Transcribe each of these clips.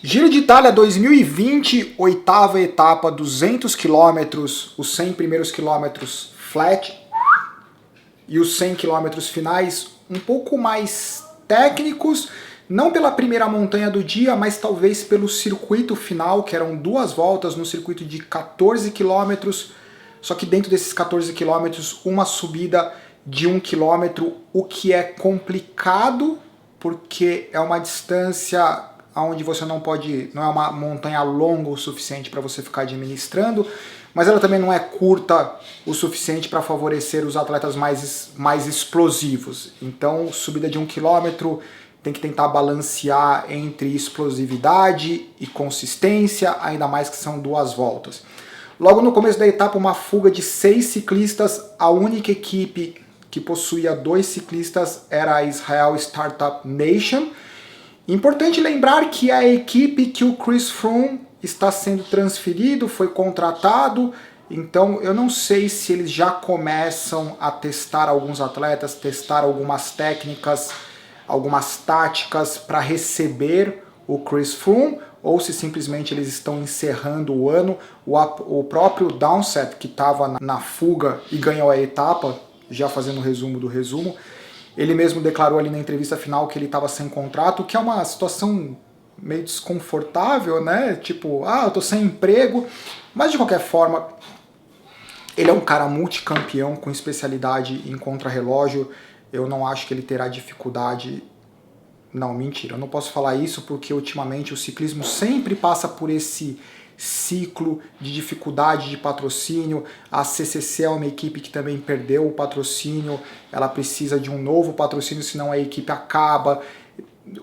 Giro de Itália 2020, oitava etapa, 200 km, os 100 primeiros quilômetros flat e os 100 km finais um pouco mais técnicos, não pela primeira montanha do dia, mas talvez pelo circuito final, que eram 2 voltas no circuito de 14 km, só que dentro desses 14 km, uma subida de 1 km, o que é complicado, porque é uma distância onde você não é uma montanha longa o suficiente para você ficar administrando, mas ela também não é curta o suficiente para favorecer os atletas mais explosivos. Então, subida de 1 km tem que tentar balancear entre explosividade e consistência, ainda mais que são 2 voltas. Logo no começo da etapa, uma fuga de 6 ciclistas, a única equipe que possuía 2 ciclistas era a Israel Startup Nation. Importante lembrar que é a equipe que o Chris Froome está sendo transferido, foi contratado, então eu não sei se eles já começam a testar alguns atletas, testar algumas técnicas, algumas táticas para receber o Chris Froome, ou se simplesmente eles estão encerrando o ano. O próprio Dowsett, que estava na fuga e ganhou a etapa, já fazendo o resumo do resumo, ele mesmo declarou ali na entrevista final que ele estava sem contrato, que é uma situação meio desconfortável, né? Tipo, eu tô sem emprego, mas de qualquer forma, ele é um cara multicampeão com especialidade em contrarrelógio. Eu não acho que ele terá dificuldade. Não, mentira, eu não posso falar isso porque ultimamente o ciclismo sempre passa por esse ciclo de dificuldade de patrocínio. A CCC é uma equipe que também perdeu o patrocínio, ela precisa de um novo patrocínio, senão a equipe acaba.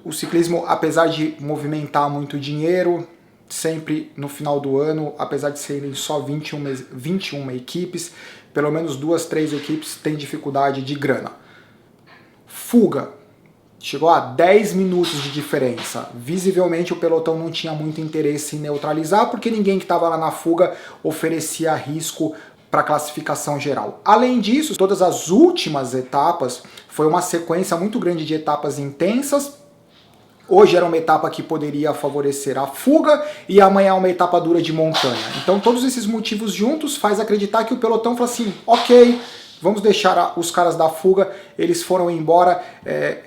O ciclismo, apesar de movimentar muito dinheiro, sempre no final do ano, apesar de serem só 21 equipes, pelo menos 2, 3 equipes têm dificuldade de grana. Fuga. Chegou a 10 minutos de diferença. Visivelmente o pelotão não tinha muito interesse em neutralizar, porque ninguém que estava lá na fuga oferecia risco para a classificação geral. Além disso, todas as últimas etapas foi uma sequência muito grande de etapas intensas. Hoje era uma etapa que poderia favorecer a fuga e amanhã é uma etapa dura de montanha. Então todos esses motivos juntos faz acreditar que o pelotão fala assim, ok, vamos deixar os caras da fuga, eles foram embora.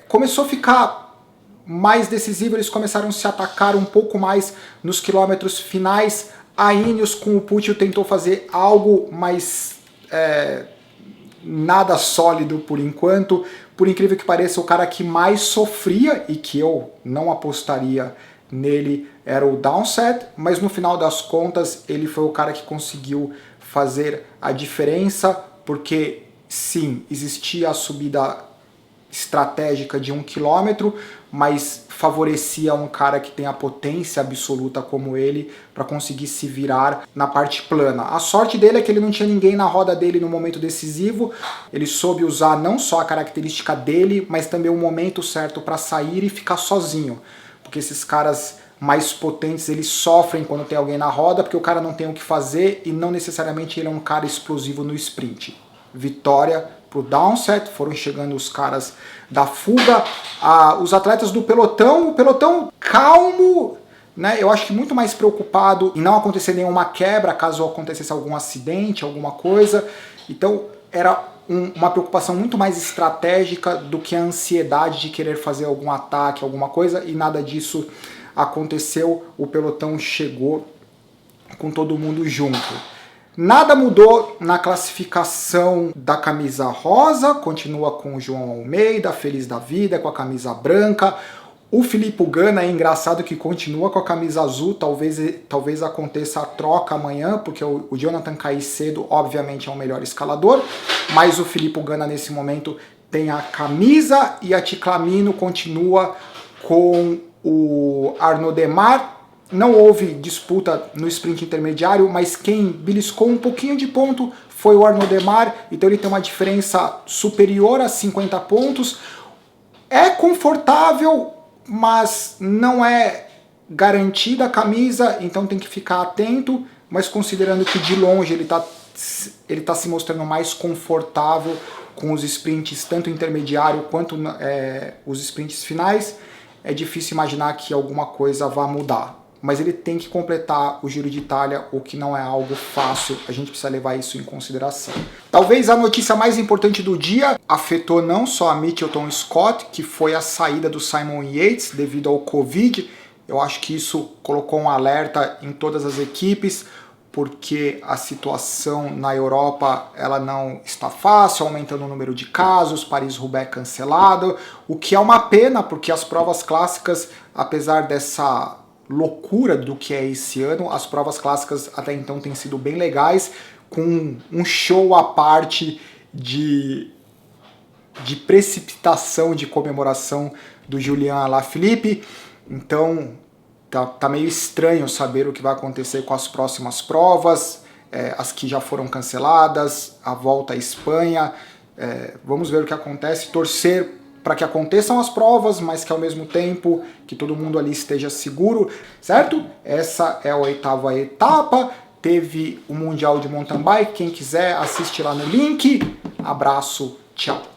Começou a ficar mais decisivo, eles começaram a se atacar um pouco mais nos quilômetros finais. A Ineos com o Puccio tentou fazer algo, mas nada sólido por enquanto. Por incrível que pareça, o cara que mais sofria e que eu não apostaria nele era o Dowsett, mas no final das contas ele foi o cara que conseguiu fazer a diferença, porque sim, existia a subida estratégica de 1 km, mas favorecia um cara que tem a potência absoluta como ele para conseguir se virar na parte plana. A sorte dele é que ele não tinha ninguém na roda dele no momento decisivo, ele soube usar não só a característica dele, mas também o momento certo para sair e ficar sozinho, porque esses caras mais potentes, eles sofrem quando tem alguém na roda, porque o cara não tem o que fazer e não necessariamente ele é um cara explosivo no sprint. Vitória pro Dowsett, foram chegando os caras da fuga, os atletas do pelotão, o pelotão calmo, né? Eu acho que muito mais preocupado em não acontecer nenhuma quebra, caso acontecesse algum acidente, alguma coisa. Então era uma preocupação muito mais estratégica do que a ansiedade de querer fazer algum ataque, alguma coisa, e nada disso aconteceu. O pelotão chegou com todo mundo junto. Nada mudou na classificação da camisa rosa, continua com o João Almeida, feliz da vida, com a camisa branca. O Filippo Ganna é engraçado que continua com a camisa azul, talvez aconteça a troca amanhã, porque o Jonathan Caicedo obviamente é o melhor escalador, mas o Filippo Ganna nesse momento tem a camisa e a Ticlamino continua com o Arnaud Démare. Não houve disputa no sprint intermediário, mas quem beliscou um pouquinho de ponto foi o Arnaud Démare, então ele tem uma diferença superior a 50 pontos. É confortável, mas não é garantida a camisa, então tem que ficar atento, mas considerando que de longe ele tá se mostrando mais confortável com os sprints, tanto intermediário quanto os sprints finais, é difícil imaginar que alguma coisa vá mudar. mas ele tem que completar o Giro de Itália, o que não é algo fácil, a gente precisa levar isso em consideração. Talvez a notícia mais importante do dia afetou não só a Mitchelton Scott, que foi a saída do Simon Yates devido ao Covid. Eu acho que isso colocou um alerta em todas as equipes, porque a situação na Europa ela não está fácil, aumentando o número de casos, Paris-Roubaix cancelado, o que é uma pena, porque as provas clássicas, apesar dessa loucura do que é esse ano, as provas clássicas até então têm sido bem legais, com um show à parte de precipitação, de comemoração do Julian Alaphilippe. Então tá meio estranho saber o que vai acontecer com as próximas provas, as que já foram canceladas, a volta à Espanha. Vamos ver o que acontece, torcer para que aconteçam as provas, mas que ao mesmo tempo que todo mundo ali esteja seguro, certo? Essa é a 8ª etapa, teve o Mundial de Mountain Bike, quem quiser assiste lá no link. Abraço, tchau!